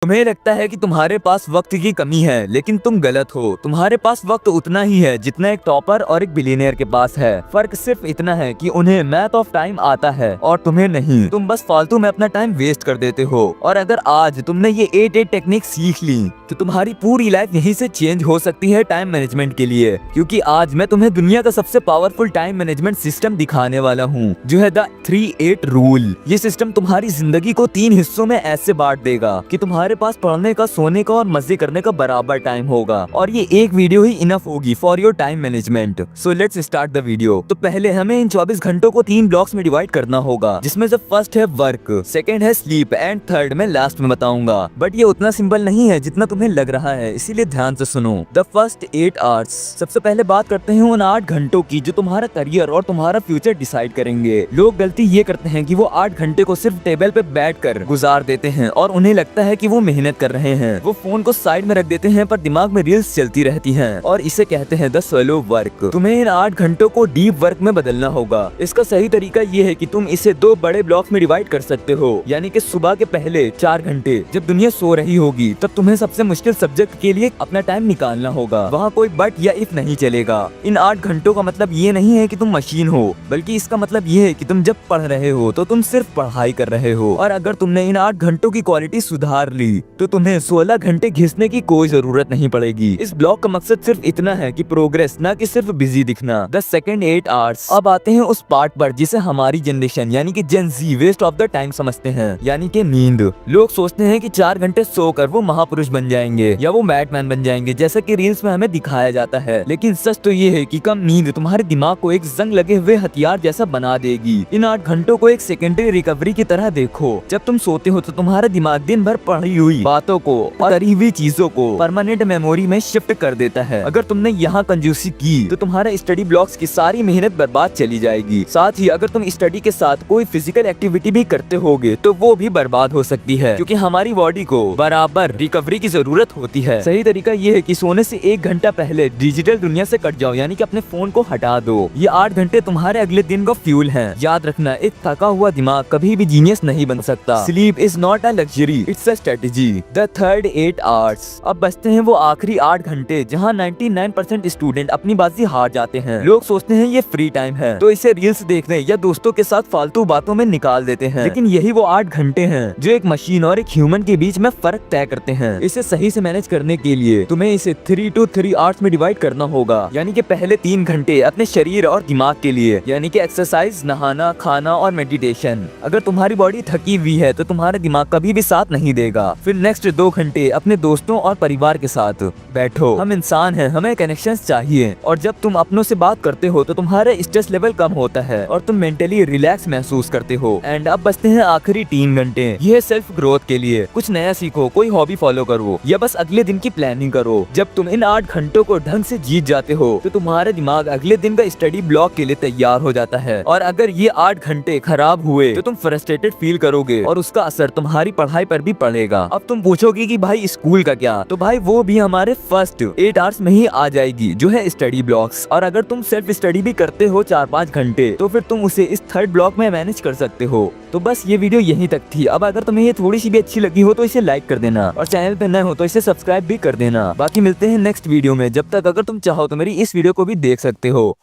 तुम्हें लगता है कि तुम्हारे पास वक्त की कमी है, लेकिन तुम गलत हो। तुम्हारे पास वक्त उतना ही है जितना एक टॉपर और एक बिलियनियर के पास है। फर्क सिर्फ इतना है कि उन्हें मैथ ऑफ टाइम आता है और तुम्हें नहीं। तुम बस फालतू में अपना टाइम वेस्ट कर देते हो। और अगर आज तुमने ये 8 टेक्निक सीख ली तो तुम्हारी पूरी लाइफ यहीं से चेंज हो सकती है टाइम मैनेजमेंट के लिए। क्योंकि आज मैं तुम्हें दुनिया का सबसे पावरफुल टाइम मैनेजमेंट सिस्टम दिखाने वाला हूँ, जो है द 3-8 रूल। ये सिस्टम तुम्हारी जिंदगी को 3 हिस्सों में ऐसे बांट देगा कि तुम्हारे पास पढ़ने का, सोने का और मजे करने का बराबर टाइम होगा। और ये एक वीडियो ही इनफ होगी for your time management. So let's start the video. तो पहले हमें इन 24 घंटों को 3 ब्लॉक्स में डिवाइड करना होगा, जिसमें से फर्स्ट है वर्क, सेकंड है स्लीप एंड थर्ड मैं लास्ट में बताऊंगा। बट ये उतना सिंपल नहीं है जितना तुम्हें लग रहा है, इसीलिए ध्यान से सुनो। The first 8 hours. सबसे पहले बात करते हैं उन 8 घंटों की जो तुम्हारा करियर और तुम्हारा फ्यूचर डिसाइड करेंगे। लोग गलती ये करते हैं कि वो 8 घंटे को सिर्फ टेबल पे बैठकर गुजार देते हैं और उन्हें लगता है कि वो मेहनत कर रहे हैं। वो फोन को साइड में रख देते हैं, पर दिमाग में रील्स चलती रहती हैं और इसे कहते हैं द स्लो वर्क। तुम्हें इन 8 घंटों को डीप वर्क में बदलना होगा। इसका सही तरीका ये है कि तुम इसे 2 बड़े ब्लॉक्स में डिवाइड कर सकते हो। यानी कि सुबह के पहले 4 घंटे जब दुनिया सो रही होगी, तब तुम्हें सबसे मुश्किल सब्जेक्ट के लिए अपना टाइम निकालना होगा। वहाँ कोई बट या इफ नहीं चलेगा। इन 8 घंटों का मतलब ये नहीं है कि तुम मशीन हो, बल्कि इसका मतलब ये है कि तुम जब पढ़ रहे हो तो तुम सिर्फ पढ़ाई कर रहे हो। और अगर तुमने इन 8 घंटों की क्वालिटी सुधार ली तो तुम्हें 16 घंटे घिसने की कोई जरूरत नहीं पड़ेगी। इस ब्लॉक का मकसद सिर्फ इतना है कि प्रोग्रेस, ना कि सिर्फ बिजी दिखना। The second 8 hours. अब आते हैं उस पार्ट पर जिसे हमारी जनरेशन यानी कि जेन ज़ी वेस्ट ऑफ द टाइम समझते हैं, यानी कि नींद। लोग सोचते हैं कि 4 घंटे सोकर वो महापुरुष बन जाएंगे या वो बैटमैन बन जाएंगे, जैसा कि रील्स में हमें दिखाया जाता है। लेकिन सच तो ये है कि कम नींद तुम्हारे दिमाग को एक जंग लगे हुए हथियार जैसा बना देगी। इन 8 घंटों को एक सेकेंडरी रिकवरी की तरह देखो। जब तुम सोते हो तो तुम्हारा दिमाग दिन भर पढ़ी हुई बातों को और करी हुई चीजों को परमानेंट मेमोरी में शिफ्ट कर देता है। अगर तुमने यहाँ कंजूसी की तो तुम्हारा स्टडी ब्लॉक्स की सारी मेहनत बर्बाद चली जाएगी। साथ ही अगर तुम स्टडी के साथ कोई फिजिकल एक्टिविटी भी करते होगे तो वो भी बर्बाद हो सकती है, क्योंकि हमारी बॉडी को बराबर रिकवरी की जरूरत होती है। सही तरीका ये है कि सोने से 1 घंटा पहले डिजिटल दुनिया से कट जाओ, यानी कि अपने फोन को हटा दो। ये 8 घंटे तुम्हारे अगले दिन का फ्यूल है। याद रखना, एक थका हुआ दिमाग कभी भी जीनियस नहीं बन सकता। Sleep is not a luxury, it's a strategy. The third 8 hours. अब बचते हैं वो आखिरी 8 घंटे जहाँ 99% स्टूडेंट अपनी बाजी हार जाते हैं। लोग सोचते हैं ये फ्री टाइम है तो इसे रील्स देखने या दोस्तों के साथ फालतू बातों में निकाल देते हैं। लेकिन यही वो 8 घंटे हैं जो एक मशीन और एक ह्यूमन के बीच में फर्क तय करते हैं। इसे सही से मैनेज करने के लिए तुम्हें इसे 3 to 3 आवर्स में डिवाइड करना होगा। यानी कि पहले 3 घंटे अपने शरीर और दिमाग के लिए, यानी कि एक्सरसाइज, नहाना, खाना और मेडिटेशन। अगर तुम्हारी बॉडी थकी हुई है तो तुम्हारा दिमाग कभी भी साथ नहीं देगा। फिर नेक्स्ट 2 घंटे अपने दोस्तों और परिवार के साथ बैठो। हम इंसान हैं, हमें कनेक्शंस चाहिए। और जब तुम अपनों से बात करते हो तो तुम्हारा स्ट्रेस लेवल कम होता है और तुम मेंटली रिलैक्स महसूस करते हो। एंड अब बचते हैं आखिरी 3 घंटे। ये सेल्फ ग्रोथ के लिए। कुछ नया सीखो, कोई हॉबी फॉलो करो या बस अगले दिन की प्लानिंग करो। जब तुम इन 8 घंटों को ढंग से जीत जाते हो तो तुम्हारा दिमाग अगले दिन का स्टडी ब्लॉक के लिए तैयार हो जाता है। और अगर ये 8 घंटे खराब हुए तो तुम फ्रस्ट्रेटेड फील करोगे और उसका असर तुम्हारी पढ़ाई पर भी पड़ेगा। अब तुम पूछोगे कि भाई स्कूल का क्या? तो भाई वो भी हमारे फर्स्ट 8 आवर्स में ही आ जाएगी, जो है स्टडी ब्लॉक्स। और अगर तुम सेल्फ स्टडी भी करते हो 4-5 घंटे तो फिर तुम उसे इस थर्ड ब्लॉक में मैनेज कर सकते हो। तो बस ये वीडियो यहीं तक थी। अब अगर तुम्हें ये थोड़ी सी भी अच्छी लगी हो तो इसे लाइक कर देना और चैनल पे नए हो तो इसे सब्सक्राइब भी कर देना। बाकी मिलते हैं नेक्स्ट वीडियो में। जब तक अगर तुम चाहो तो मेरी इस वीडियो को भी देख सकते हो।